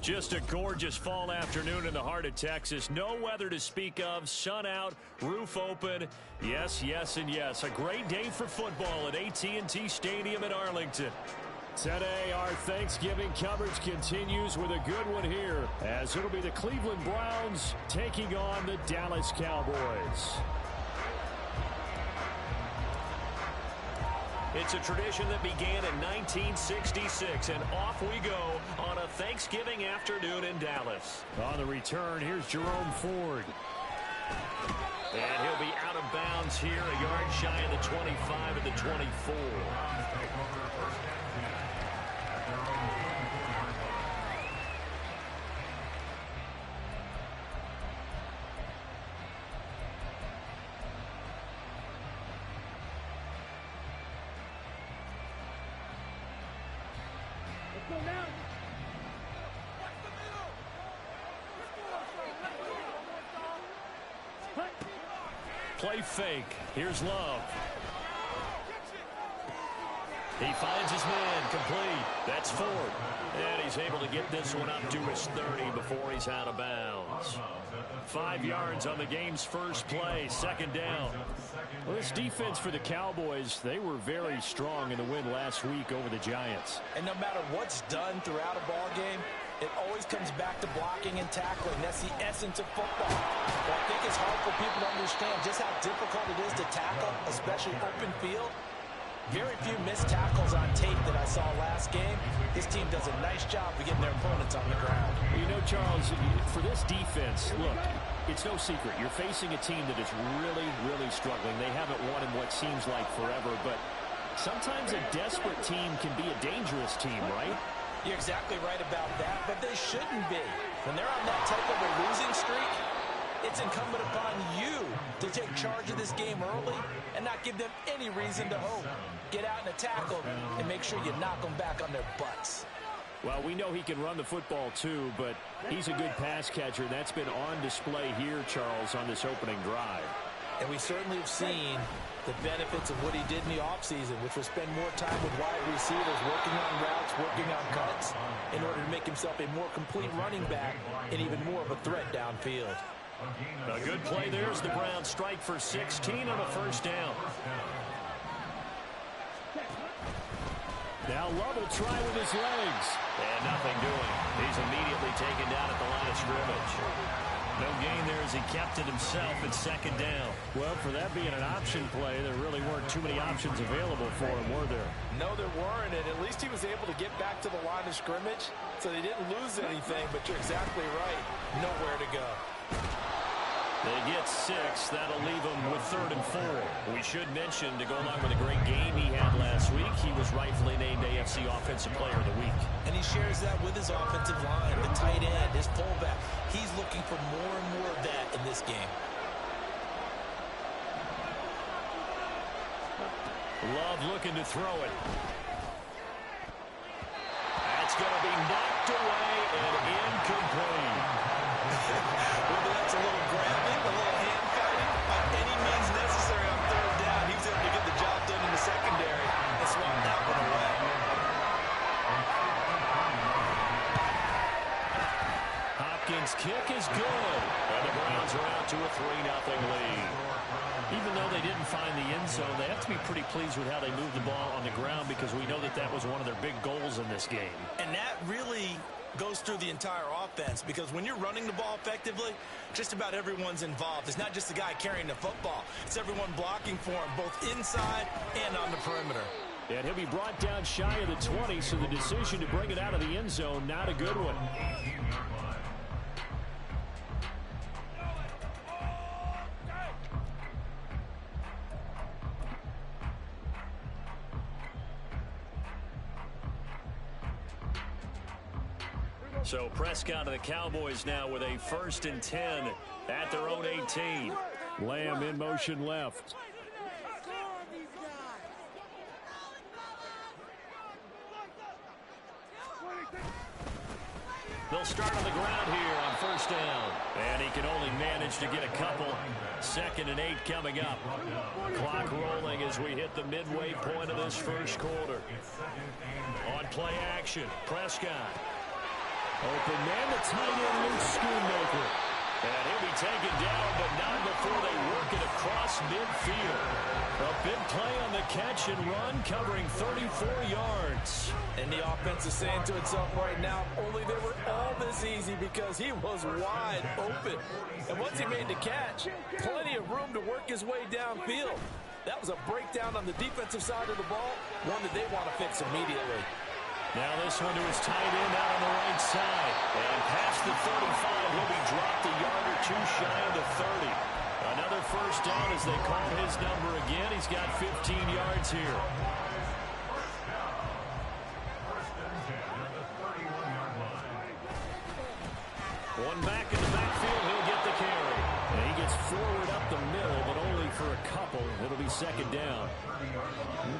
Just a gorgeous fall afternoon in the heart of Texas. No weather to speak of. Sun out, roof open. Yes, yes, and yes. A great day for football at AT&T Stadium in Arlington. Today, our Thanksgiving coverage continues with a good one here, as it'll be the Cleveland Browns taking on the Dallas Cowboys. It's a tradition that began in 1966, and off we go on a Thanksgiving afternoon in Dallas. On the return, here's Jerome Ford. And he'll be out of bounds here, a yard shy of the 25 at the 24. Play fake. Here's Love. He finds his man complete. That's Ford. And he's able to get this one up to his 30 before he's out of bounds. 5 yards on the game's first play. Second down. Well, this defense for the Cowboys, they were very strong in the win last week over the Giants. And no matter what's done throughout a ball game, it always comes back to blocking and tackling. That's the essence of football. But I think it's hard for people to understand just how difficult it is to tackle, especially open field. Very few missed tackles on tape that I saw last game. This team does a nice job of getting their opponents on the ground. You know, Charles, for this defense, look, it's no secret. You're facing a team that is really, really struggling. They haven't won in what seems like forever, but sometimes a desperate team can be a dangerous team, right? You're exactly right about that, but they shouldn't be. When they're on that type of a losing streak, it's incumbent upon you to take charge of this game early and not give them any reason to hope. Get out and attack them and make sure you knock them back on their butts. Well, we know he can run the football too, but he's a good pass catcher. That's been on display here, Charles, on this opening drive. And we certainly have seen the benefits of what he did in the offseason, which was spend more time with wide receivers, working on routes, working on cuts, in order to make himself a more complete running back and even more of a threat downfield. A good play there as the Browns strike for 16 on a first down. Now Love will try with his legs. And nothing doing. He's immediately taken down at the line of scrimmage. No gain there as he kept it himself at second down. Well, for that being an option play, there really weren't too many options available for him, were there? No, there weren't, and at least he was able to get back to the line of scrimmage, so they didn't lose anything, but you're exactly right. Nowhere to go. They get 6. That'll leave them with 3rd and 4. We should mention, to go along with a great game he had last week, he was rightfully named AFC Offensive Player of the Week. And he shares that with his offensive line, the tight end, his fullback. He's looking for more and more of that in this game. Love looking to throw it. That's going to be knocked away and incomplete. Whether that's a little grabbing, a little hand fighting, by any means necessary on 3rd down, he was able to get the job done in the secondary and swat that one away. Hopkins' kick is good, and the Browns are out to a 3-0 lead. Even though they didn't find the end zone, they have to be pretty pleased with how they moved the ball on the ground, because we know that that was one of their big goals in this game. And that really goes through the entire offense, because when you're running the ball effectively, just about everyone's involved. It's not just the guy carrying the football. It's everyone blocking for him, both inside and on the perimeter. And he'll be brought down shy of the 20, so the decision to bring it out of the end zone, not a good one. So Prescott of the Cowboys now with a 1st and 10 at their own 18. Lamb in motion left. They'll start on the ground here on 1st down. And he can only manage to get a couple. 2nd and 8 coming up. Clock rolling as we hit the midway point of this first quarter. On play action, Prescott. Open man, the tight end, Luke Schoonmaker. And he'll be taken down, but not before they work it across midfield. A big play on the catch and run, covering 34 yards. And the offense is saying to itself right now, only they were all this easy because he was wide open. And once he made the catch, plenty of room to work his way downfield. That was a breakdown on the defensive side of the ball, one that they want to fix immediately. Now this one to his tight end out on the right side. And past the 35, he'll be dropped a yard or two shy of the 30. Another first down as they call his number again. He's got 15 yards here. One back in the backfield, he'll get the carry. And he gets forward up the middle, but only for a couple. It'll be second down.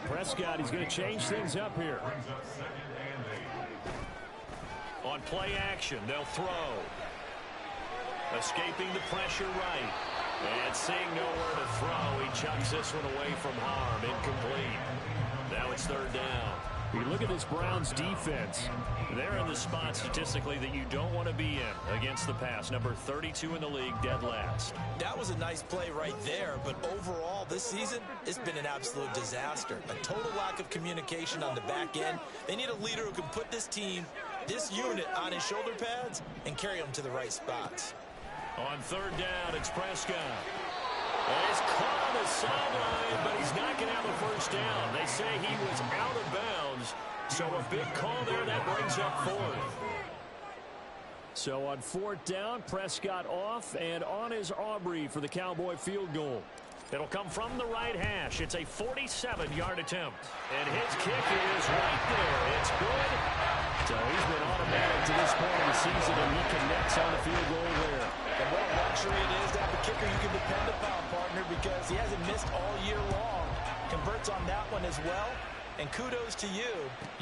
Prescott, he's going to change things up here. On play action, they'll throw. Escaping the pressure right. And seeing nowhere to throw, he chucks this one away from harm. Incomplete. Now it's third down. You look at this Browns defense. They're in the spot statistically that you don't want to be in against the pass. Number 32 in the league, dead last. That was a nice play right there, but overall this season, it's been an absolute disaster. A total lack of communication on the back end. They need a leader who can put this team, this unit, on his shoulder pads and carry them to the right spots. On third down, it's Prescott. He's caught on the sideline, but he's not going to have a first down. They say he was out of bounds, so a big call there that brings up fourth. So on fourth down, Prescott off, and on is Aubrey for the Cowboy field goal. It'll come from the right hash. It's a 47-yard attempt. And his kick is right there. It's good. So he's been automatic to this point of the season, and he connects on the field goal there. And what a luxury it is to have a kicker you can depend upon, partner, because he hasn't missed all year long. Converts on that one as well. And kudos to you.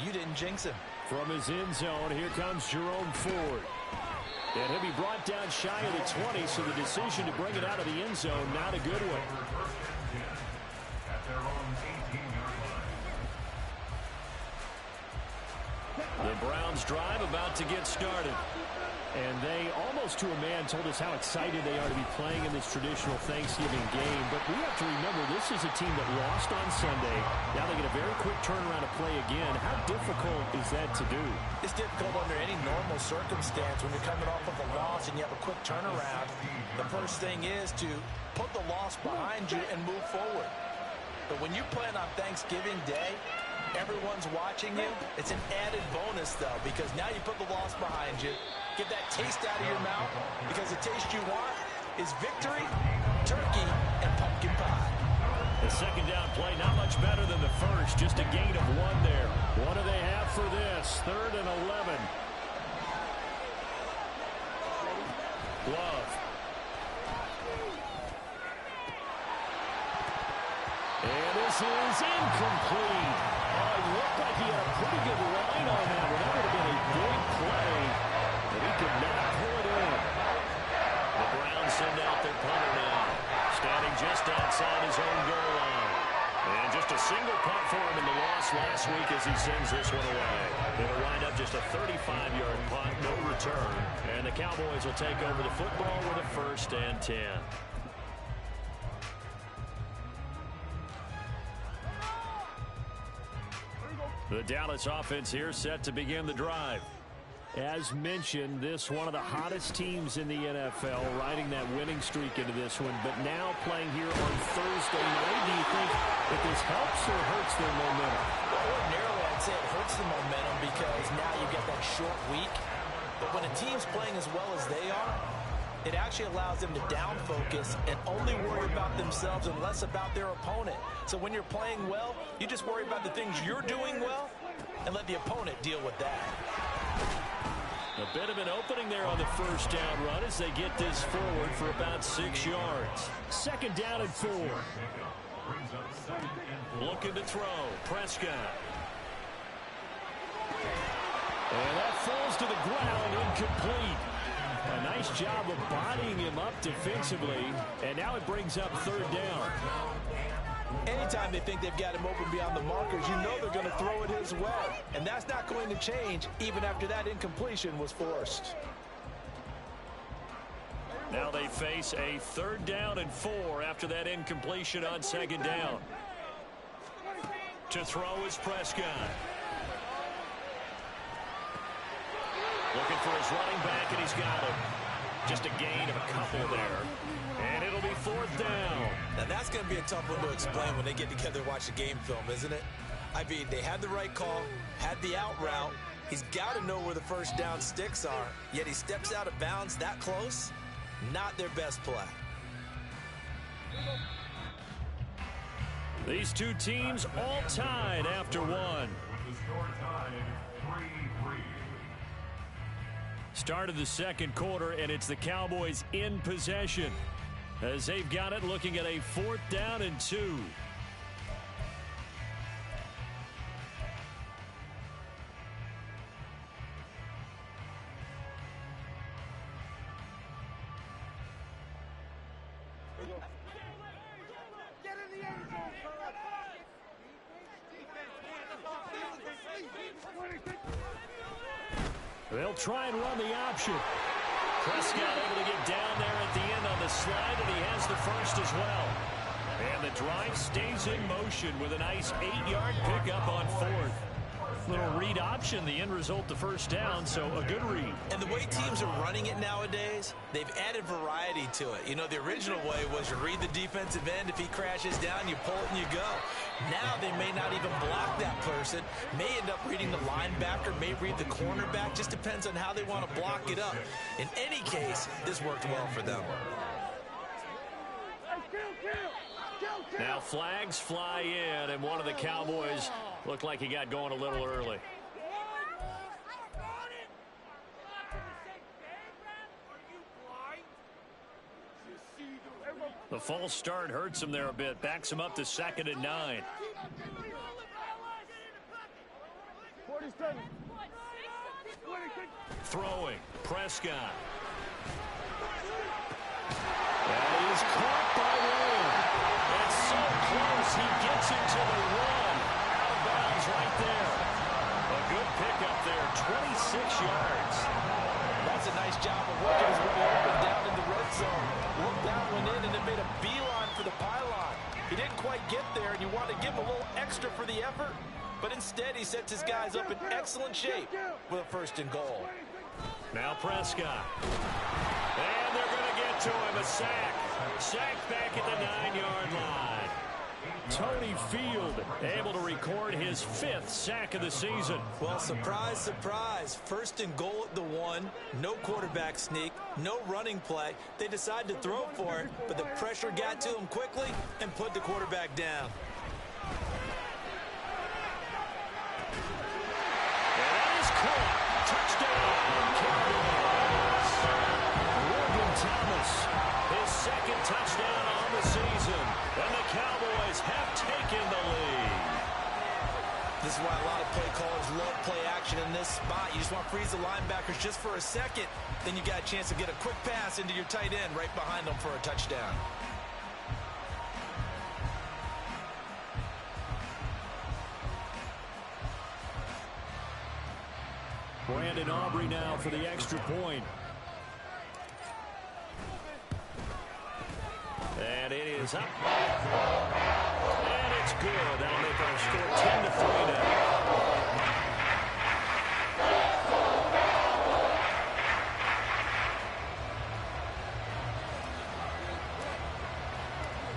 You didn't jinx him. From his end zone, here comes Jerome Ford. And he'll be brought down shy of the 20, so the decision to bring it out of the end zone, not a good one. The Browns drive about to get started. And they, almost to a man, told us how excited they are to be playing in this traditional Thanksgiving game. But we have to remember, this is a team that lost on Sunday. Now they get a very quick turnaround to play again. How difficult is that to do? It's difficult under any normal circumstance when you're coming off of a loss and you have a quick turnaround. The first thing is to put the loss behind you and move forward. But when you plan on Thanksgiving Day, everyone's watching you. It's an added bonus, though, because now you put the loss behind you. Get that taste out of your mouth, because the taste you want is victory, turkey, and pumpkin pie. The second down play, not much better than the first. Just a gain of one there. What do they have for this? 3rd and 11. Love. And this is incomplete. Oh, it looked like he had a pretty good line on that one. That would have been a big play, but he could not pull it in. The Browns send out their punter now, standing just outside his own goal line. And just a single punt for him in the loss last week as he sends this one away. It'll wind up just a 35-yard punt, no return. And the Cowboys will take over the football with a 1st and 10. The Dallas offense here set to begin the drive. As mentioned, this one of the hottest teams in the NFL, riding that winning streak into this one, but now playing here on Thursday night. Do you think that this helps or hurts their momentum? Well, ordinarily, I'd say it hurts the momentum because now you get that short week. But when a team's playing as well as they are, it actually allows them to down focus and only worry about themselves and less about their opponent. So when you're playing well, you just worry about the things you're doing well and let the opponent deal with that. A bit of an opening there on the first down run as they get this forward for about 6 yards. 2nd down and 4. Looking to throw. Prescott. And that falls to the ground, incomplete. A nice job of bodying him up defensively. And now it brings up 3rd down. Anytime they think they've got him open beyond the markers, you know they're going to throw it his way. And that's not going to change even after that incompletion was forced. Now they face a 3rd down and 4 after that incompletion on 2nd down. To throw is Prescott. Looking for his running back, and he's got him. Just a gain of a couple there. And it'll be 4th down. Now that's going to be a tough one to explain when they get together and watch the game film, isn't it? I mean, they had the right call, had the out route. He's got to know where the first down sticks are, yet he steps out of bounds that close. Not their best play. These two teams all tied after one. Start of the 2nd quarter, and it's the Cowboys in possession as they've got it, looking at a 4th down and 2. They'll try and run the option. Prescott able to get down there at the end on the slide, and he has the first as well. And the drive stays in motion with a nice 8-yard pickup on 4th. Little read option, the end result, the first down, so a good read. And the way teams are running it nowadays, they've added variety to it. You know, the original way was you read the defensive end. If he crashes down, you pull it and you go. Now they may not even block that person, may end up reading the linebacker, may read the cornerback. Just depends on how they want to block it up. In any case, this worked well for them. Now flags fly in, and one of the Cowboys looked like he got going a little early. The false start hurts him there a bit, backs him up to 2nd and 9. Throwing, Prescott. That is caught by Williams. It's so close, he gets into the run. Out of bounds right there. A good pickup there, 26 yards. That's a nice job of working his way up and down in the red zone. Looked that one in and then made a beeline for the pylon. He didn't quite get there, and you want to give him a little extra for the effort. But instead, he sets his guys up in excellent shape with a 1st and goal. Now Prescott. And they're going to get to him. A sack. Sack back at the 9-yard line. Tony Field able to record his 5th sack of the season. Well, surprise, surprise. 1st and goal at the 1. No quarterback sneak. No running play. They decide to throw for it, but the pressure got to him quickly and put the quarterback down. And that is caught. Touchdown, Cowboys. Logan Thomas, his 2nd touchdown on the season. And the Cowboys have taken the lead. This is why a lot of play callers love play action in this spot. You just want to freeze the linebackers just for a second. Then you got a chance to get a quick pass into your tight end right behind them for a touchdown. Brandon Aubrey now for the extra point. And it is up. And it's good. That'll make our score 10-3 now.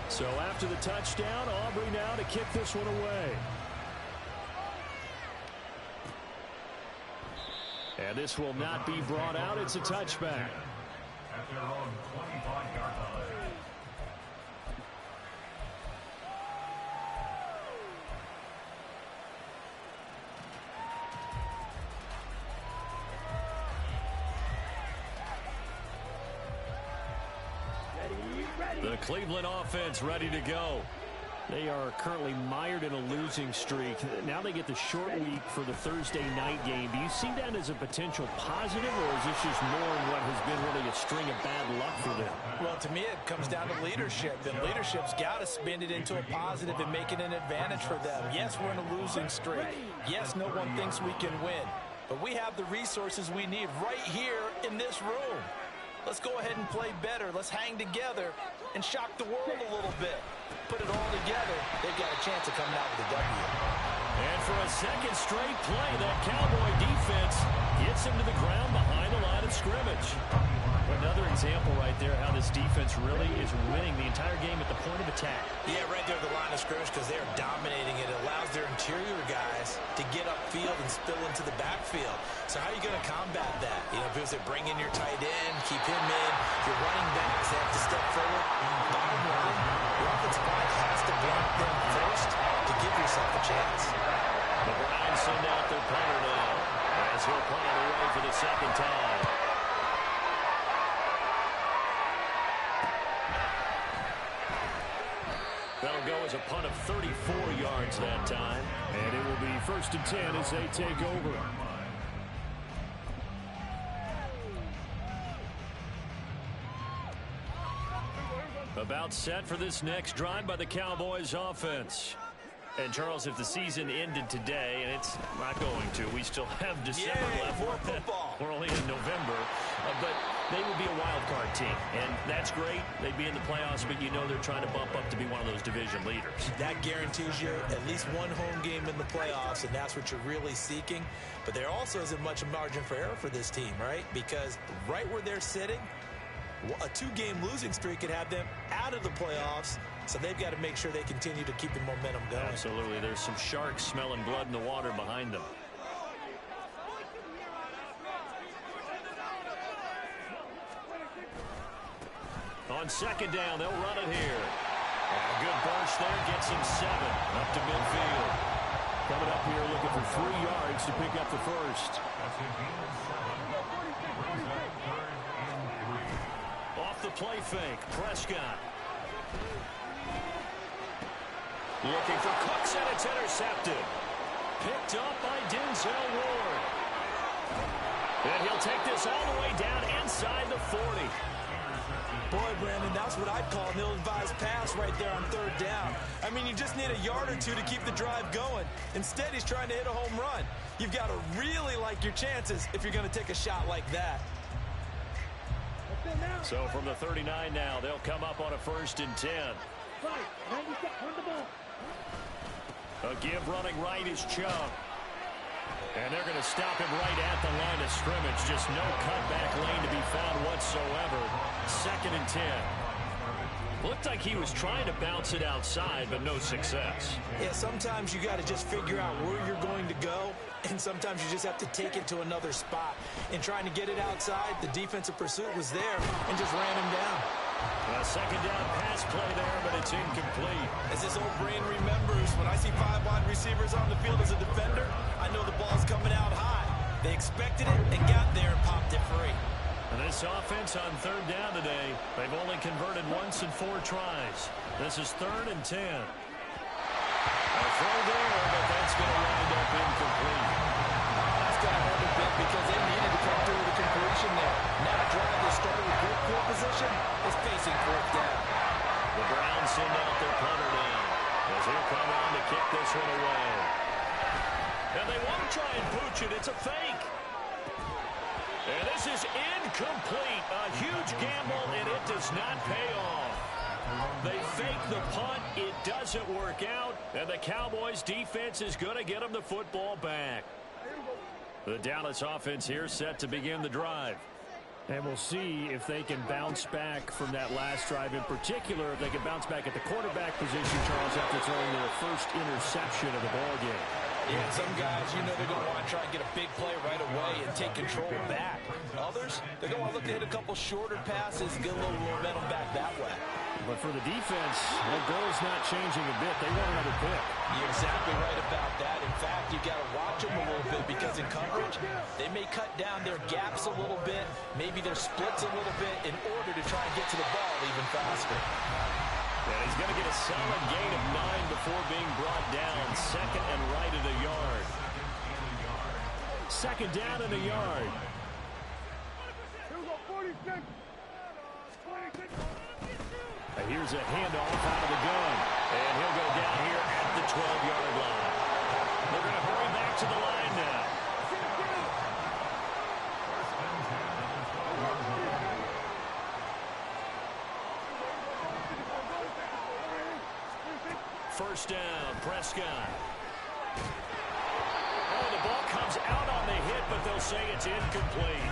So after the touchdown, Aubrey now to kick this one away. And this will not be brought out. It's a touchback. At their own 25-yard line. The Cleveland offense ready to go. They are currently mired in a losing streak. Now they get the short week for the Thursday night game. Do you see that as a potential positive, or is this just more in what has been really a string of bad luck for them? Well, Well, to me, it comes down to leadership, and leadership's got to spin it into a positive and make it an advantage for them. Yes, we're in a losing streak. Yes, no one thinks we can win, but we have the resources we need right here in this room. Let's go ahead and play better. Let's hang together and shock the world a little bit. Put it all together, they've got a chance of coming out with a W. And for a second straight play, that Cowboy defense gets him to the ground behind the line of scrimmage. Another example right there how this defense really is winning the entire game at the point of attack. Yeah, right there at the line of scrimmage because they're dominating it. It allows their interior guys to get upfield and spill into the backfield. So how are you going to combat that? You know, because they bring in your tight end, keep him in. Your running backs have to step forward. Bottom line, your offensive line has to block them first to give yourself a chance. The Browns send out their punter now as he'll punt it away for the second time. That'll go as a punt of 34 yards that time. And it will be 1st and 10 as they take over. About set for this next drive by the Cowboys offense. And, Charles, if the season ended today, and it's not going to, we still have December left. More football. We're only in November. But they would be a wild card team. And that's great. They'd be in the playoffs, but you know they're trying to bump up to be one of those division leaders. That guarantees you at least one home game in the playoffs, and that's what you're really seeking. But there also isn't much margin for error for this team, right? Because right where they're sitting, a 2-game losing streak could have them out of the playoffs. So they've got to make sure they continue to keep the momentum going. Absolutely. There's some sharks smelling blood in the water behind them. On second down, they'll run it here. And a good burst there, gets him 7 up to midfield. Coming up here looking for 3 yards to pick up the first. Off the play fake, Prescott. Looking for Cooks, and it's intercepted. Picked up by Denzel Ward. And he'll take this all the way down inside the 40. Boy, Brandon, that's what I'd call an ill-advised pass right there on 3rd down. I mean, you just need a yard or two to keep the drive going. Instead, he's trying to hit a home run. You've got to really like your chances if you're going to take a shot like that. So from the 39 now, they'll come up on a 1st and 10. A give running right is Chubb. And they're going to stop him right at the line of scrimmage. Just no cutback lane to be found whatsoever. 2nd and 10. Looked like he was trying to bounce it outside, but no success. Yeah, sometimes you got to just figure out where you're going to go, and sometimes you just have to take it to another spot. In trying to get it outside, the defensive pursuit was there and just ran him down. A 2nd down pass play there, but it's incomplete. As this old brain remembers, when I see 5 wide receivers on the field as a defender, I know the ball's coming out high. They expected it and got there and popped it free. And this offense on 3rd down today, they've only converted once in 4 tries. This is 3rd and 10. A throw there, but that's going to wind up incomplete. That's going to hurt a bit because they needed to come through with a completion there. Now a drive that started with good field position is facing 4th down. The Browns send out their punter now as he'll come on to kick this one away. And they want to try and pooch it. It's a fake. And this is incomplete. A huge gamble, and it does not pay off. They fake the punt. It doesn't work out. And the Cowboys defense is going to get them the football back. The Dallas offense here set to begin the drive. And we'll see if they can bounce back from that last drive. In particular, if they can bounce back at the quarterback position, Charles, after throwing their first interception of the ballgame. Yeah, some guys, you know they're going to want to try and get a big play right away and take control back. Others, they're going to look to hit a couple shorter passes and get a little momentum back that way. But for the defense, their goal's not changing a bit. They want another pick. You're exactly right about that. In fact, you got to watch them a little bit because in coverage, they may cut down their gaps a little bit, maybe their splits a little bit in order to try and get to the ball even faster. And he's going to get a solid gain of 9 before being brought down. 2nd and right at a yard. 2nd down and a yard. Here we go, 46. 26. Here's a handoff out of the gun. And he'll go down here at the 12-yard line. They're going to hurry back to the line now. First down, Prescott. Oh, the ball comes out on the hit, but they'll say it's incomplete.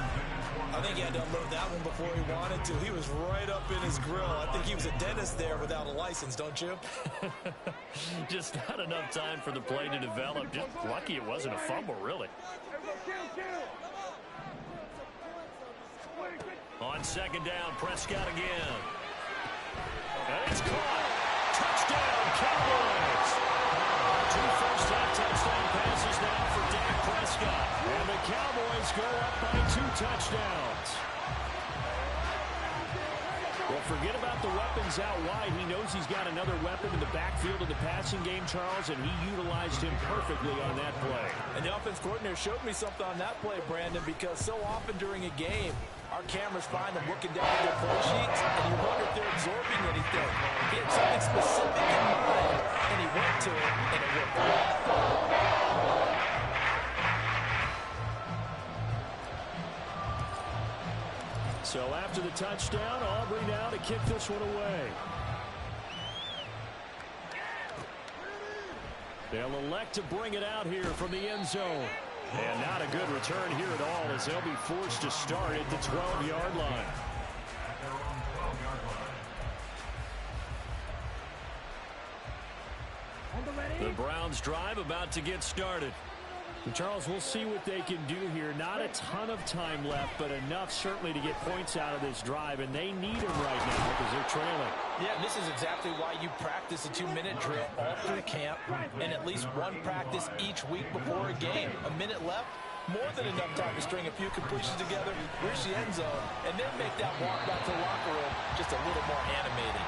I think he had to unload that one before he wanted to. He was right up in his grill. I think he was a dentist there without a license, don't you? Just not enough time for the play to develop. Just lucky it wasn't a fumble, really. On second down, Prescott again. And it's caught. Touchdown, Cowboys. 2 first-half touchdown passes now for Dak Prescott. And the Cowboys go up by 2 touchdowns. Well, forget about the weapons out wide. He knows he's got another weapon in the backfield of the passing game, Charles, and he utilized him perfectly on that play. And the offense coordinator showed me something on that play, Brandon, because so often during a game, our cameras find them looking down at their play sheets, and you wonder if they're absorbing anything. He had something specific in mind, and he went to it, and it worked out. So after the touchdown, Aubrey now to kick this one away. They'll elect to bring it out here from the end zone. And not a good return here at all, as they'll be forced to start at the 12-yard line. The Browns drive about to get started. And Charles, we'll see what they can do here. Not a ton of time left, but enough certainly to get points out of this drive, and they need them right now because they're trailing. Yeah, this is exactly why you practice a 2-minute drill all through camp and at least one practice each week before a game. A minute left, more than enough time to string a few completions together, reach the end zone, and then make that walk back to the locker room just a little more animating.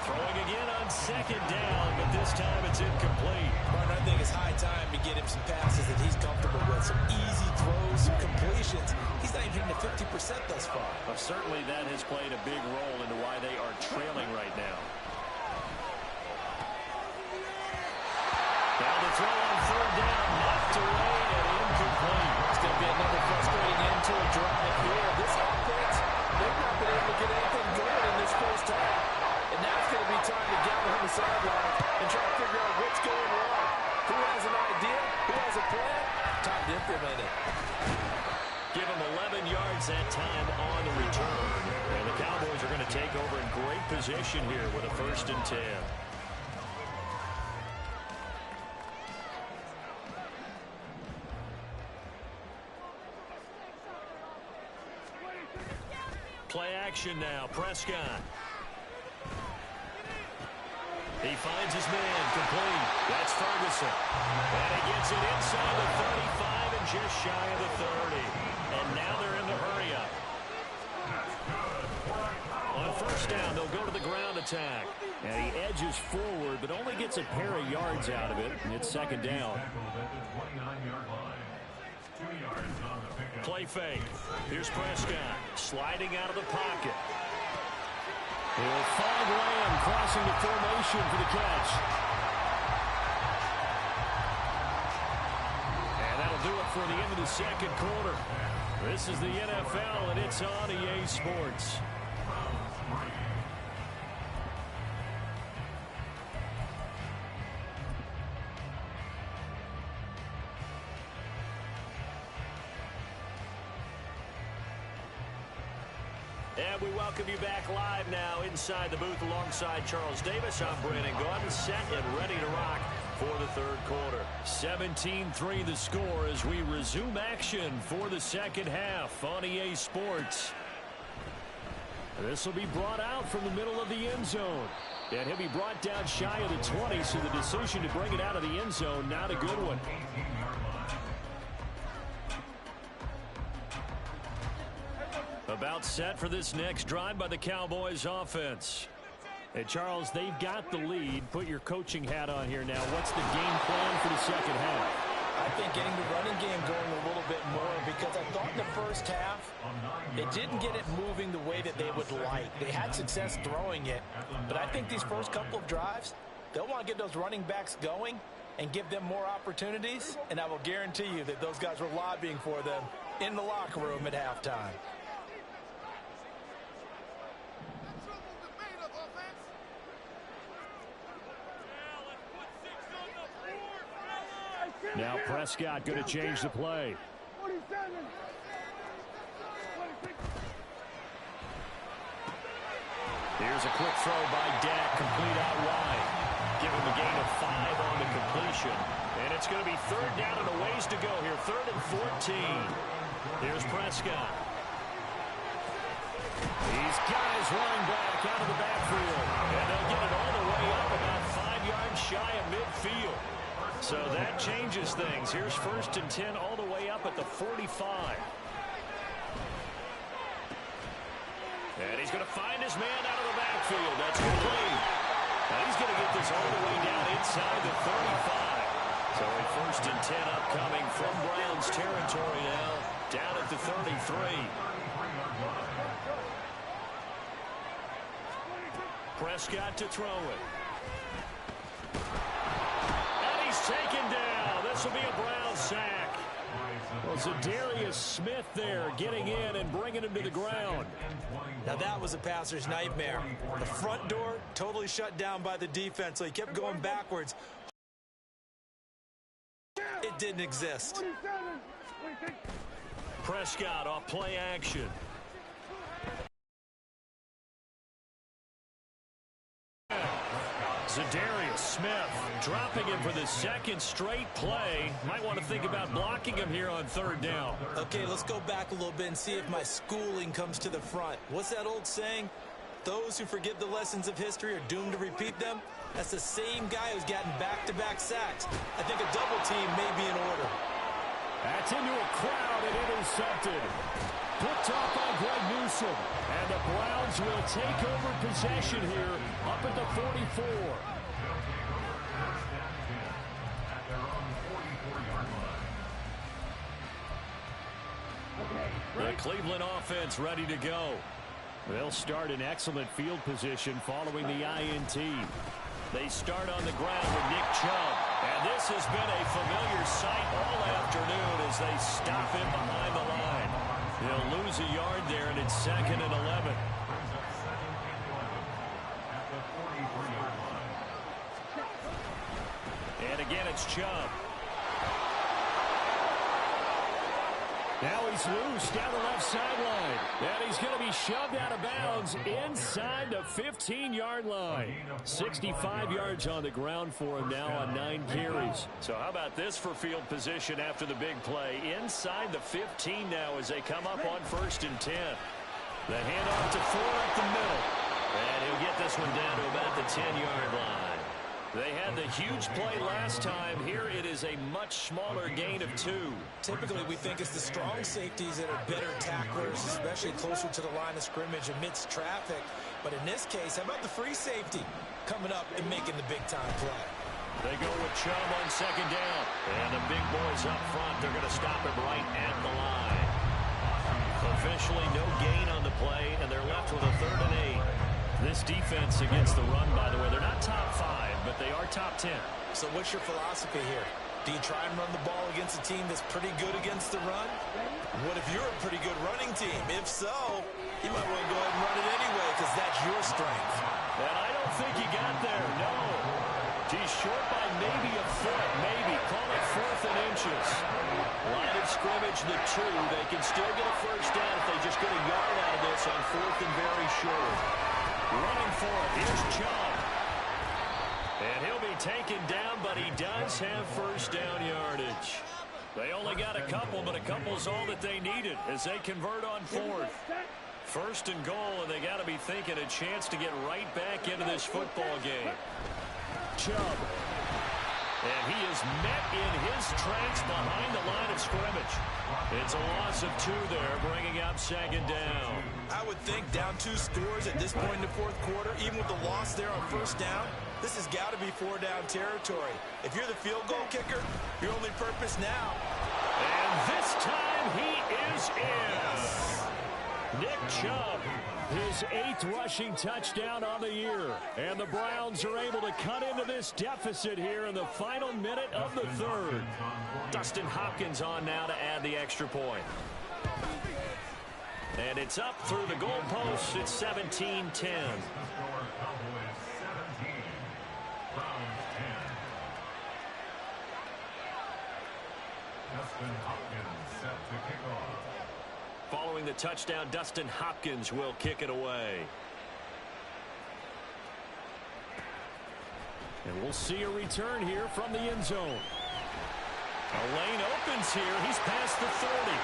Throwing again on second down, but this time it's incomplete. Martin, I think it's high time to get him some passes that he's comfortable with. Some easy throws, some completions. He's not even hitting the 50% thus far. Well, certainly that has played a big role into why they are trailing right now. Now the throw on third down, knocked away and incomplete. It's going to be another frustrating end to a drive here. This offense, they've not been able to get anything going in this first half. And now it's going to be time to gather on the sidelines and try to figure out what's going wrong. Who has an idea? Who has a plan? Time to implement it. Give them 11 yards that time on the return. And the Cowboys are going to take over in great position here with a 1st and 10. Play action now. Prescott. He finds his man, complete. That's Ferguson. And he gets it inside the 35 and just shy of the 30. And now they're in the hurry-up. On first down, they'll go to the ground attack. And he edges forward, but only gets a pair of yards out of it. And it's second down. Play fake. Here's Prescott sliding out of the pocket. He'll find Lamb crossing the formation for the catch. And that'll do it for the end of the second quarter. This is the NFL, and it's on EA Sports. And we welcome you back live now inside the booth alongside Charles Davis. I'm Brandon Gaudin, set and ready to rock for the third quarter. 17-3 the score as we resume action for the second half on EA Sports. This will be brought out from the middle of the end zone. And he'll be brought down shy of the 20, so the decision to bring it out of the end zone, not a good one. About set for this next drive by the Cowboys offense. Hey, Charles, they've got the lead. Put your coaching hat on here now. What's the game plan for the second half? I think getting the running game going a little bit more, because I thought in the first half it didn't get it moving the way that they would like. They had success throwing it, but I think these first couple of drives, they'll want to get those running backs going and give them more opportunities, and I will guarantee you that those guys were lobbying for them in the locker room at halftime. Now Prescott going to change the play. Here's a quick throw by Dak, complete out wide. Give him a gain of 5 on the completion. And it's going to be third down and a ways to go here. 3rd and 14. Here's Prescott. He's got his running back out of the backfield. And they'll get it all the way up about 5 yards shy of midfield. So that changes things. Here's 1st and 10 all the way up at the 45. And he's going to find his man out of the backfield. That's complete. Now he's going to get this all the way down inside the 35. So a 1st and 10 upcoming from Browns territory now, down at the 33. Prescott to throw it. Taken down. This will be a Brown sack. Well, Zadarius Smith there getting in and bringing him to the ground. Now that was a passer's nightmare. The front door totally shut down by the defense, so he kept going backwards. It didn't exist. Prescott off play action. Zadarius Smith dropping him for the 2nd straight play. Might want to think about blocking him here on 3rd down. Okay, let's go back a little bit and see if my schooling comes to the front. What's that old saying? Those who forget the lessons of history are doomed to repeat them. That's the same guy who's gotten back-to-back sacks. I think a double team may be in order. That's into a crowd and intercepted. Picked off by Greg Newsome. And the Browns will take over possession here up at the 44. The Cleveland offense ready to go. They'll start in excellent field position following the INT. They start on the ground with Nick Chubb. And this has been a familiar sight all afternoon as they stop him behind the line. He'll lose a yard there, and it's 2nd and 11. And again, it's Chubb. Now he's loose down the left sideline. And he's going to be shoved out of bounds inside the 15-yard line. 65 yards on the ground for him now on 9 carries. So how about this for field position after the big play? Inside the 15 now as they come up on 1st and 10. The handoff to Ford up the middle. And he'll get this one down to about the 10-yard line. They had the huge play last time. Here it is a much smaller gain of 2. Typically, we think it's the strong safeties that are better tacklers, especially closer to the line of scrimmage amidst traffic. But in this case, how about the free safety coming up and making the big-time play? They go with Chubb on 2nd down. And the big boys up front, they're going to stop him right at the line. Officially no gain on the play, and they're left with a 3rd and 8. This defense against the run, by the way, they're not top 5, but they are top 10. So what's your philosophy here? Do you try and run the ball against a team that's pretty good against the run? What if you're a pretty good running team? If so, you might want to go ahead and run it anyway because that's your strength. And I don't think he got there, no. He's short by maybe a foot, maybe. Call it 4th and inches. Line of scrimmage, the 2. They can still get a 1st down if they just get a yard out of this on 4th and very short. Running for it. Here's Chubb. And he'll be taken down, but he does have 1st down yardage. They only got a couple, but a couple's all that they needed as they convert on 4th. 1st and goal, and they got to be thinking a chance to get right back into this football game. Chubb. And he is met in his tracks behind the line of scrimmage. It's a loss of 2 there, bringing up second down. I would think down 2 scores at this point in the fourth quarter, even with the loss there on first down, this has got to be 4-down territory. If you're the field goal kicker, your only purpose now. And this time he is in. Yes. Nick Chubb, his 8th rushing touchdown on the year. And the Browns are able to cut into this deficit here in the final minute of the third. Dustin Hopkins on now to add the extra point. And it's up through the goalposts. It's 17-10. Following the touchdown, Dustin Hopkins will kick it away. And we'll see a return here from the end zone. A lane opens here. He's past the 30.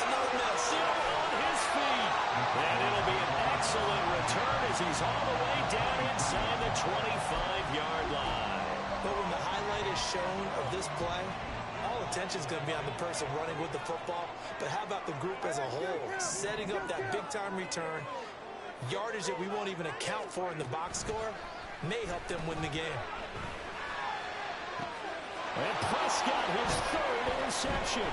Another miss. Still on his feet. And it'll be an excellent return as he's all the way down inside the 25-yard line. But when the highlight is shown of this play, all attention is going to be on the person running with the football. But how about the group as a whole? Setting up that big-time return, yardage that we won't even account for in the box score, may help them win the game. And Prescott, his 3rd interception.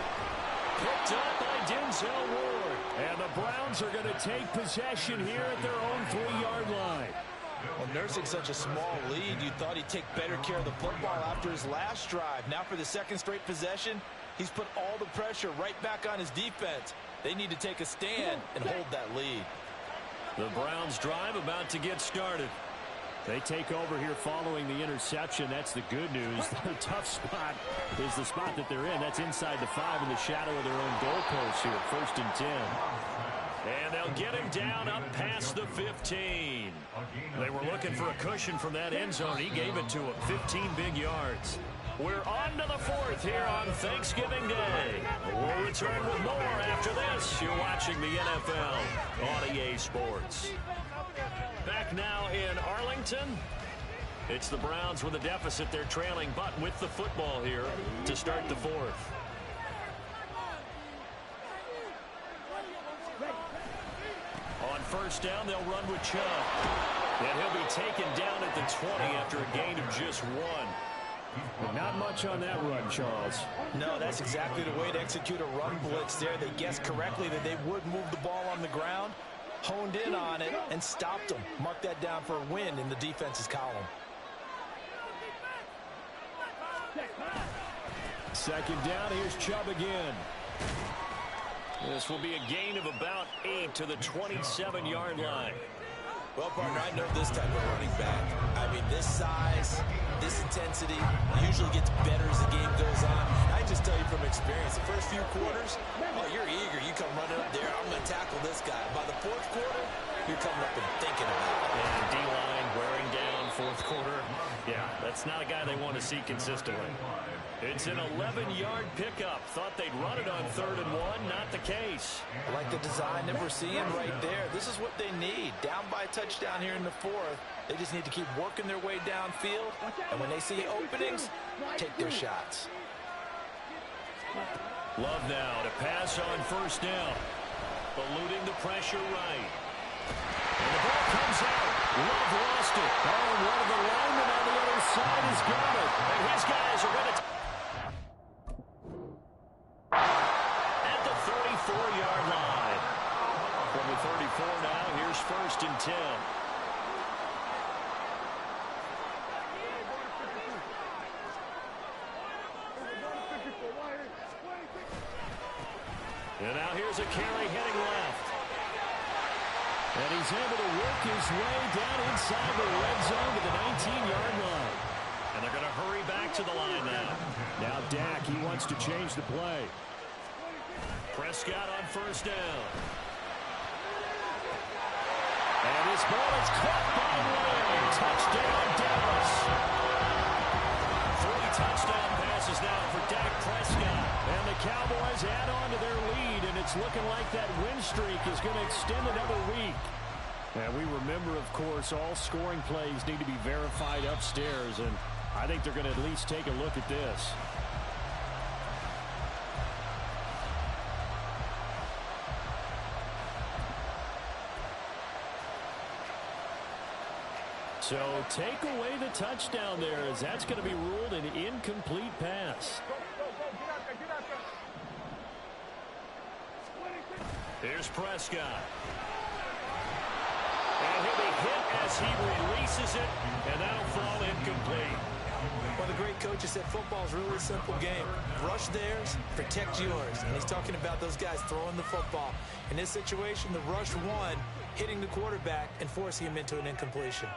Picked up by Denzel Ward. And the Browns are going to take possession here at their own 3-yard line. Well, nursing such a small lead, you thought he'd take better care of the football after his last drive. Now for the 2nd straight possession, he's put all the pressure right back on his defense. They need to take a stand and hold that lead. The Browns drive about to get started. They take over here following the interception. That's the good news. Their tough spot is the spot that they're in. That's inside the 5 in the shadow of their own goalpost here. 1st and 10. And they'll get him down up past the 15. They were looking for a cushion from that end zone. He gave it to him. 15 big yards. We're on to the 4th here on Thanksgiving Day. We'll return with more after this. You're watching the NFL on EA Sports. Back now in Arlington. It's the Browns with a deficit. They're trailing, but with the football here to start the 4th. On first down, they'll run with Chubb. And he'll be taken down at the 20 after a gain of just 1. But not much on that run, Charles. No, that's exactly the way to execute a run blitz there. They guessed correctly that they would move the ball on the ground, honed in on it, and stopped them. Mark that down for a win in the defense's column. 2nd down, here's Chubb again. This will be a gain of about 8 to the 27-yard line. Well, partner, I know this type of running back. I mean, this size, this intensity usually gets better as the game goes on. I just tell you from experience, the first few quarters, oh, you're eager. You come running up there, I'm going to tackle this guy. By the 4th quarter, you're coming up and thinking about it. And D-line wearing down 4th quarter. Yeah, that's not a guy they want to see consistently. It's an 11-yard pickup. Thought they'd run it on 3rd and 1. Not the case. I like the design that we're seeing right there. This is what they need. Down by a touchdown here in the 4th. They just need to keep working their way downfield. And when they see openings, take their shots. Love now to pass on first down. Eluding the pressure right. And the ball comes out. Love lost it. Oh, one of the linemen on the other side has got it. And his guys are going to... At the 34-yard line. From the 34 now, here's 1st and 10. And now here's a carry heading left. And he's able to work his way down inside the red zone to the 19-yard line. And they're going to hurry back to the line now. Now Dak, he wants to change the play. Prescott on first down. And his ball is caught by Lamb. Touchdown, Dallas. 3 touchdown passes now for Dak Prescott. And the Cowboys add on to their lead, and it's looking like that win streak is going to extend another week. And we remember, of course, all scoring plays need to be verified upstairs, and I think they're going to at least take a look at this. So take away the touchdown there, as that's going to be ruled an incomplete pass. Here's Prescott. And he'll be hit as he releases it, and that'll fall incomplete. Well, the great coaches said football's a really simple game. Rush theirs, protect yours. And he's talking about those guys throwing the football. In this situation, the rush one, hitting the quarterback and forcing him into an incompletion.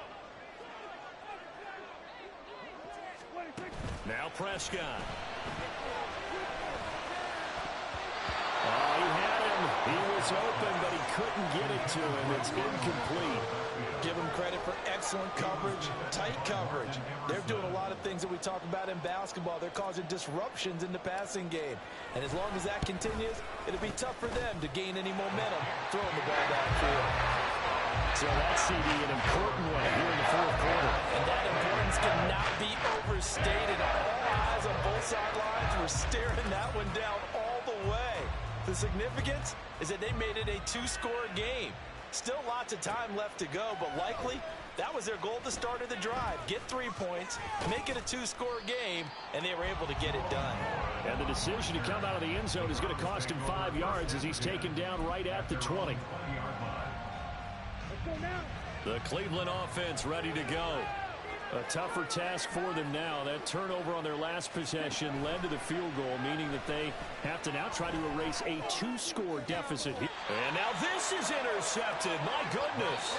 Now Prescott. Oh, he had him. He was open, but he couldn't get it to him. It's incomplete. Give them credit for excellent coverage, tight coverage. They're doing a lot of things that we talk about in basketball. They're causing disruptions in the passing game. And as long as that continues, it'll be tough for them to gain any momentum throwing the ball downfield. So that's, CD, an important one here in the fourth quarter. And that importance cannot be overstated. All eyes on both sidelines were staring that one down all the way. The significance is that they made it a two-score game. Still lots of time left to go, but likely that was their goal at the start of the drive. Get 3 points, make it a two-score game, and they were able to get it done. And the decision to come out of the end zone is going to cost him 5 yards as he's taken down right at the 20. The Cleveland offense ready to go. A tougher task for them now. That turnover on their last possession led to the field goal, meaning that they have to now try to erase a two-score deficit here. And now this is intercepted. My goodness.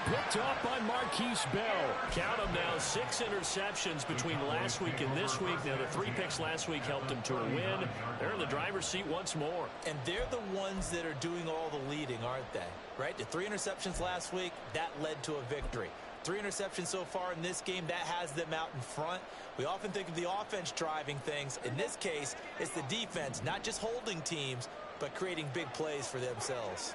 Picked off by Marquise Bell. Count them now, 6 interceptions between last week and this week. Now, the 3 picks last week helped them to a win. They're in the driver's seat once more. And they're the ones that are doing all the leading, aren't they? Right? The 3 interceptions last week, that led to a victory. 3 interceptions so far in this game, that has them out in front. We often think of the offense driving things. In this case, it's the defense, not just holding teams, but creating big plays for themselves.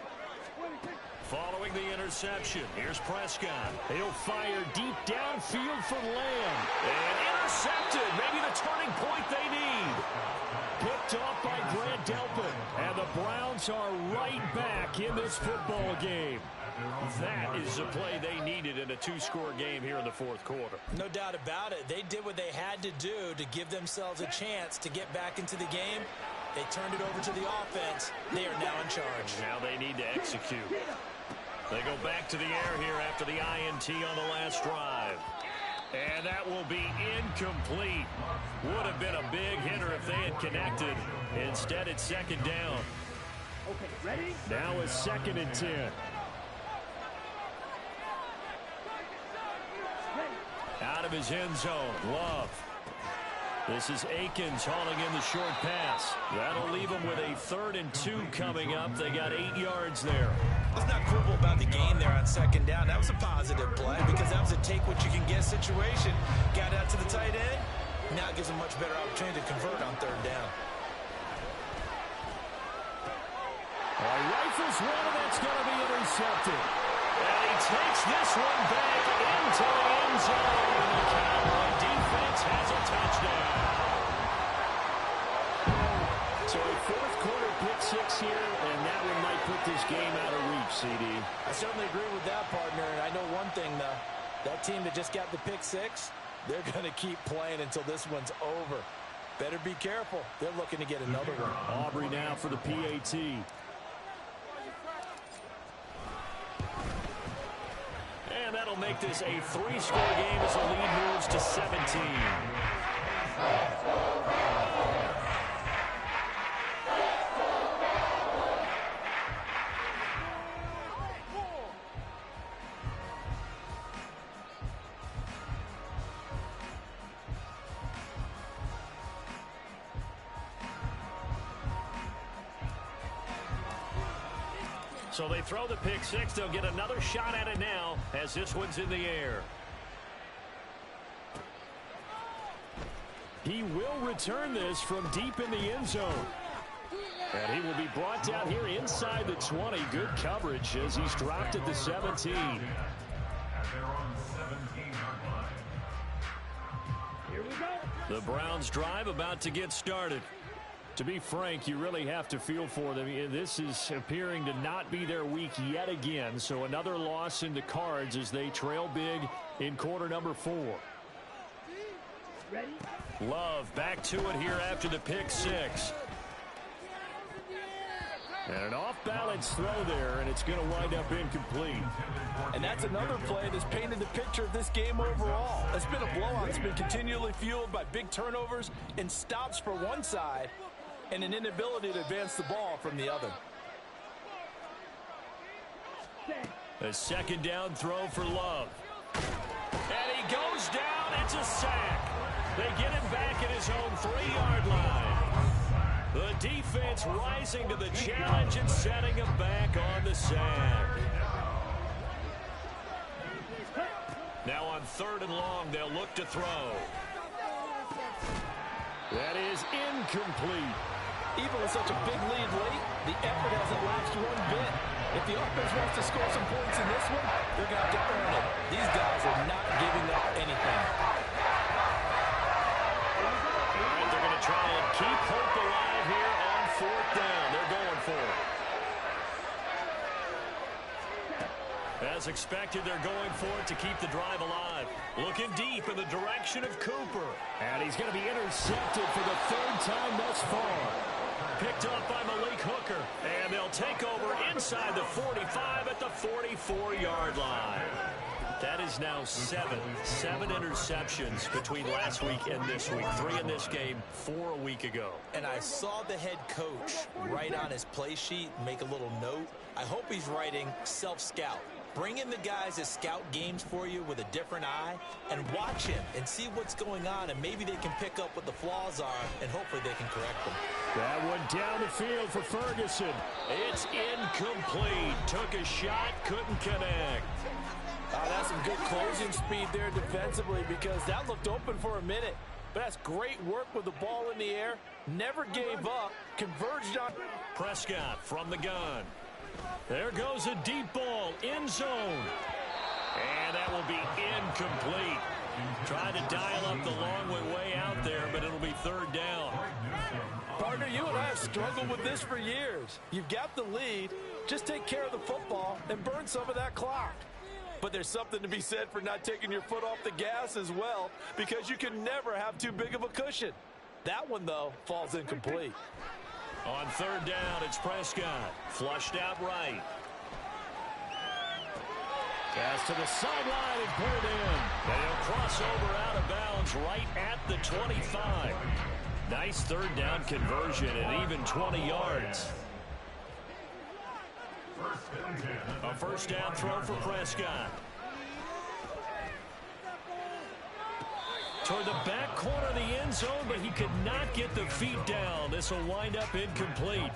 Following the interception, here's Prescott. He'll fire deep downfield for Lamb. And intercepted. Maybe the turning point they need. Picked off by Grant Delpit. And the Browns are right back in this football game. That is the play they needed in a two-score game here in the fourth quarter. No doubt about it. They did what they had to do to give themselves a chance to get back into the game. They turned it over to the offense. They are now in charge. Now they need to execute. They go back to the air here after the INT on the last drive. And that will be incomplete. Would have been a big hitter if they had connected. Instead, it's second down. Okay, ready? Now it's 2nd and 10. Out of his end zone, Love. This is Akins hauling in the short pass. That'll leave them with a 3rd and 2 coming up. They got 8 yards there. Let's not quibble about the game there on second down. That was a positive play because that was a take-what-you-can-get situation. Got out to the tight end. Now it gives them much better opportunity to convert on 3rd down. Rifles one, and that's going to be intercepted. And he takes this one back into the end zone. The Cowboy defense has a touchdown. So a fourth quarter pick 6 here, and that one might put this game out of reach, CD. I certainly agree with that, partner. And I know one thing, though. That team that just got the pick 6, they're going to keep playing until this one's over. Better be careful. They're looking to get another one. Aubrey now for the PAT. And that'll make this a 3-score game as the lead moves to 17. So they throw the pick 6. They'll get another shot at it now as this one's in the air. He will return this from deep in the end zone. And he will be brought down here inside the 20. Good coverage as he's dropped at the 17. The Browns drive about to get started. To be frank, you really have to feel for them. This is appearing to not be their week yet again. So another loss in the cards as they trail big in quarter number 4. Ready? Love back to it here after the pick 6. And an off-balance throw there, and it's going to wind up incomplete. And that's another play that's painted the picture of this game overall. It's been a blowout. It's been continually fueled by big turnovers and stops for one side and an inability to advance the ball from the other. A second down throw for Love. And he goes down. It's a sack. They get him back at his own 3-yard line. The defense rising to the challenge and setting him back on the sack. Now on 3rd and long, they'll look to throw. That is incomplete. Even with such a big lead late, the effort hasn't lapsed one bit. If the offense wants to score some points in this one, they're going to have to earn it. These guys are not giving up anything. All right, they're going to try and keep hope alive here on 4th down. They're going for it. As expected, they're going for it to keep the drive alive. Looking deep in the direction of Cooper. And he's going to be intercepted for the 3rd time thus far. Picked up by Malik Hooker. And they'll take over inside the 45 at the 44-yard line. That is now 7 interceptions between last week and this week. 3 in this game, 4 a week ago. And I saw the head coach write on his play sheet, make a little note. I hope he's writing self-scout. Bring in the guys that scout games for you with a different eye and watch him and see what's going on, and maybe they can pick up what the flaws are, and hopefully they can correct them. That one down the field for Ferguson. It's incomplete. Took a shot, couldn't connect. That's some good closing speed there defensively, because that looked open for a minute. But that's great work with the ball in the air. Never gave up. Converged on. Prescott from the gun. There goes a deep ball, end zone. And that will be incomplete. Tried to dial up the long way out there, but it'll be 3rd down. Partner, you and I have struggled with this for years. You've got the lead. Just take care of the football and burn some of that clock. But there's something to be said for not taking your foot off the gas as well, because you can never have too big of a cushion. That one, though, falls incomplete. On 3rd down, it's Prescott. Flushed out right. Pass to the sideline and put it in. They'll cross over out of bounds right at the 25. Nice 3rd down conversion at even 20 yards. A 1st down throw for Prescott. Toward the back corner of the end zone, but he could not get the feet down. This will wind up incomplete.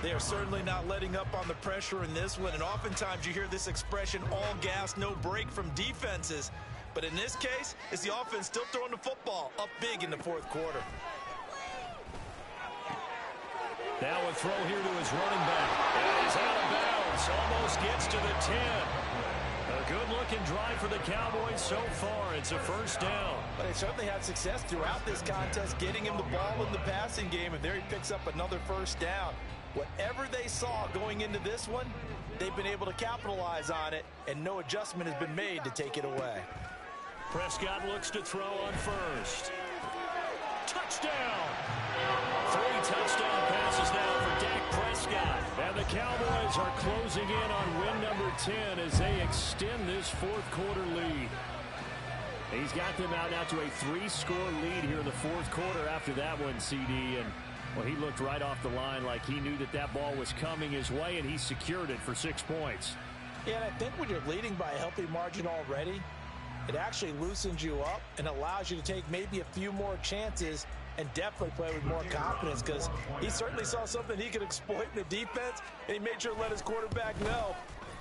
They are certainly not letting up on the pressure in this one, and oftentimes you hear this expression, all gas, no break from defenses. But in this case, it's the offense still throwing the football up big in the 4th quarter. Now a throw here to his running back. And he's out of bounds. Almost gets to the 10. A good-looking drive for the Cowboys so far. It's a 1st down. But they certainly had success throughout this contest, getting him the ball in the passing game, and there he picks up another 1st down. Whatever they saw going into this one, they've been able to capitalize on it, and no adjustment has been made to take it away. Prescott looks to throw on 1st. Touchdown! 3 touchdown passes now for Dak Prescott. And the Cowboys are closing in on win number 10 as they extend this 4th quarter lead. He's got them out now to a 3-score lead here in the 4th quarter after that one, CD. And, well, he looked right off the line like he knew that that ball was coming his way, and he secured it for 6 points. Yeah, and I think when you're leading by a healthy margin already, it actually loosens you up and allows you to take maybe a few more chances and definitely play with more confidence, because he certainly saw something he could exploit in the defense, and he made sure to let his quarterback know,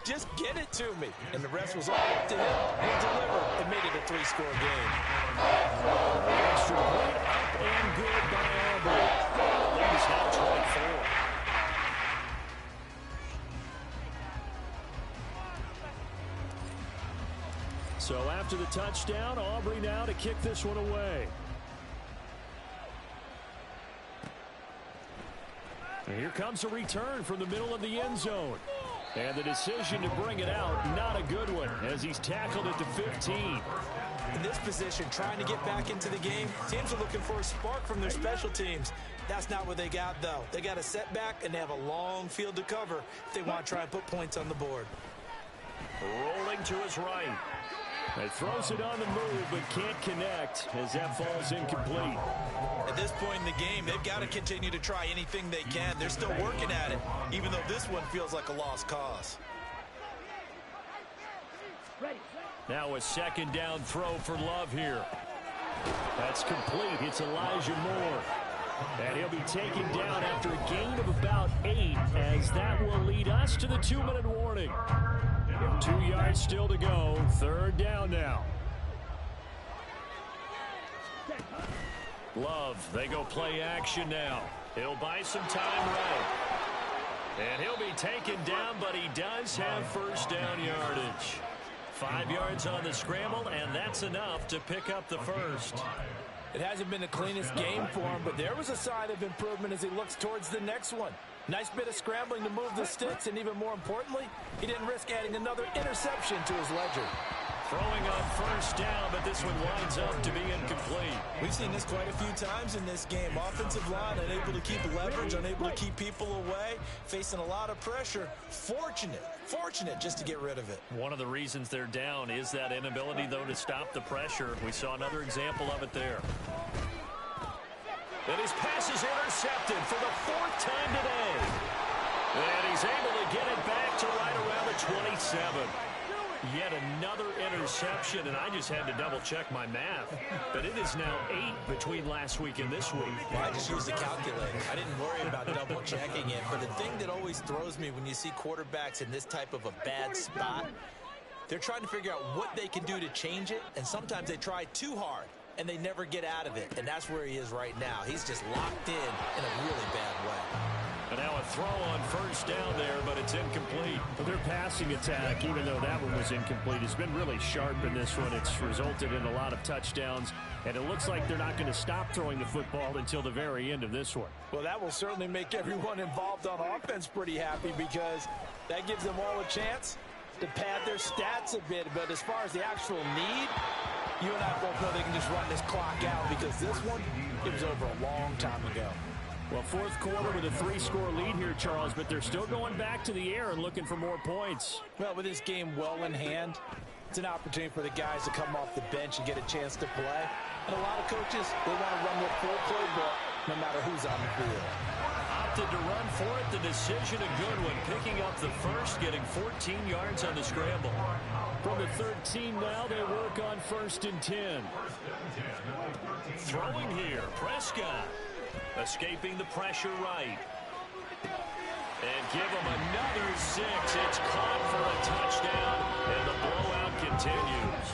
just get it to me. And the rest was all up to him, and he delivered and made it a 3-score game. Extra point up and good by Auburn. Lead is now 24. So after the touchdown, Aubrey now to kick this one away. Here comes a return from the middle of the end zone. And the decision to bring it out, not a good one, as he's tackled at the 15. In this position, trying to get back into the game, teams are looking for a spark from their special teams. That's not what they got, though. They got a setback, and they have a long field to cover if they want to try and put points on the board. Rolling to his right. It throws it on the move, but can't connect as that falls incomplete. At this point in the game, they've got to continue to try anything they can. They're still working at it, even though this one feels like a lost cause. Now a second down throw for Love here. That's complete. It's Elijah Moore. And he'll be taken down after a gain of about 8, as that will lead us to the 2-minute warning. 2 yards still to go. Third down now. Love, they go play action now. He'll buy some time right. And he'll be taken down, but he does have first down yardage. 5 yards on the scramble, and that's enough to pick up the first. It hasn't been the cleanest game for him, but there was a sign of improvement as he looks towards the next one. Nice bit of scrambling to move the sticks, and even more importantly, he didn't risk adding another interception to his ledger. Throwing on first down, but this one winds up to be incomplete. We've seen this quite a few times in this game. Offensive line unable to keep leverage, unable to keep people away, facing a lot of pressure. Fortunate just to get rid of it. One of the reasons they're down is that inability, though, to stop the pressure. We saw another example of it there. And his pass is intercepted for the 4th time today. And he's able to get it back to right around the 27. Yet another interception, and I just had to double-check my math. But it is now 8 between last week and this week. Well, I just used the calculator. I didn't worry about double-checking it. But the thing that always throws me when you see quarterbacks in this type of a bad spot, they're trying to figure out what they can do to change it, and sometimes they try too hard, and they never get out of it. And that's where he is right now. He's just locked in a really bad way. And now a throw on first down there, but it's incomplete. But their passing attack, even though that one was incomplete, has been really sharp in this one. It's resulted in a lot of touchdowns, and it looks like they're not going to stop throwing the football until the very end of this one. Well, that will certainly make everyone involved on offense pretty happy, because that gives them all a chance to pad their stats a bit. But as far as the actual need, you and I both know they can just run this clock out, because this one, it was over a long time ago. Well, 4th quarter with a 3-score lead here, Charles, but they're still going back to the air and looking for more points. Well, with this game well in hand, it's an opportunity for the guys to come off the bench and get a chance to play. And a lot of coaches, they want to run their full playbook no matter who's on the field. Opted to run for it. The decision a good one. Picking up the first, getting 14 yards on the scramble. From the 13 now, they work on 1st and 10. Throwing here, Prescott. Escaping the pressure right. And give him another 6. It's caught for a touchdown, and the blowout continues.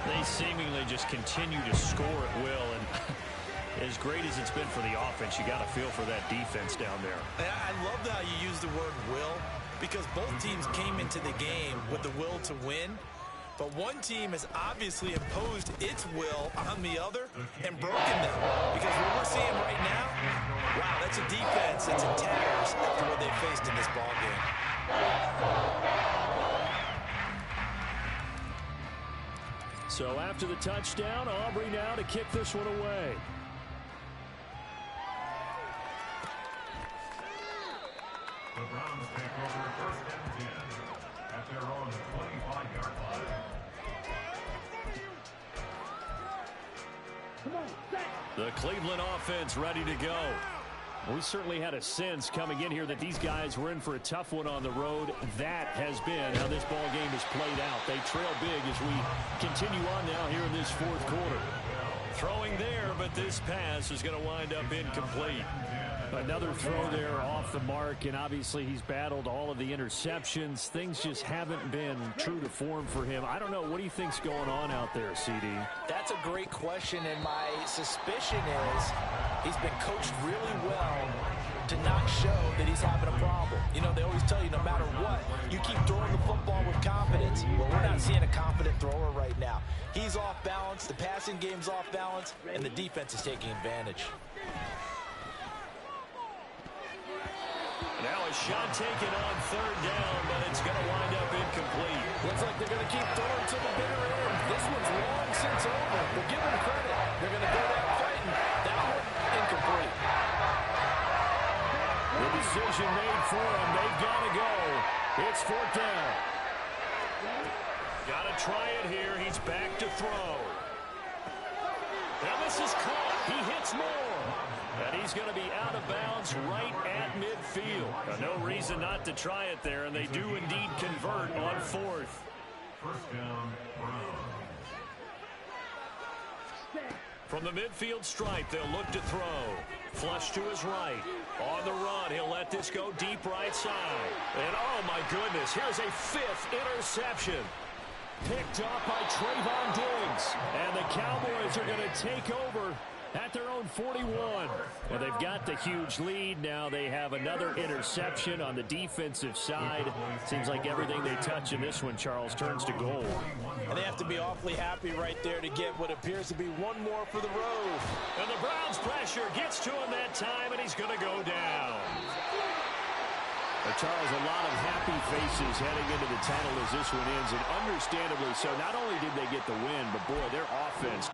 They seemingly just continue to score at will, and as great as it's been for the offense, you got to feel for that defense down there. I love how you use the word will, because both teams came into the game with the will to win. But one team has obviously imposed its will on the other and broken them. Because what we're seeing right now, wow, that's a defense that's in tatters after what they faced in this ballgame. So after the touchdown, Aubrey now to kick this one away. The Browns take over 1st and 10 at their own 25-yard line. The Cleveland offense ready to go. We certainly had a sense coming in here that these guys were in for a tough one on the road. That has been how this ball game has played out. They trail big as we continue on now here in this 4th quarter. Throwing there, but this pass is going to wind up incomplete. Another throw there off the mark, and obviously he's battled all of the interceptions. Things just haven't been true to form for him. I don't know. What do you think's going on out there, CD? That's a great question, and my suspicion is he's been coached really well to not show that he's having a problem. You know, they always tell you no matter what, you keep throwing the football with confidence. Well, we're not seeing a confident thrower right now. He's off balance, the passing game's off balance, and the defense is taking advantage. Now a shot taken on third down, but it's going to wind up incomplete. Looks like they're going to keep throwing to the bitter end. This one's long since over, but give them credit. They're going to go down fighting. That one, incomplete. The decision made for them. They've got to go. It's fourth down. Got to try it here. He's back to throw. Now this is caught. He hits more. And he's going to be out of bounds right at midfield. No reason not to try it there, and they do indeed convert on fourth. First down, Browns. From the midfield stripe, they'll look to throw. Flush to his right. On the run, he'll let this go deep right side. And oh my goodness, here's a fifth interception. Picked up by Trayvon Diggs. And the Cowboys are going to take over at their own 41. Well, they've got the huge lead. Now they have another interception on the defensive side. Seems like everything they touch in this one, Charles, turns to gold. And they have to be awfully happy right there to get what appears to be one more for the road. And the Browns pressure gets to him that time, and he's going to go down. Charles, a lot of happy faces heading into the tunnel as this one ends, and understandably so. Not only did they get the win, but boy, their offense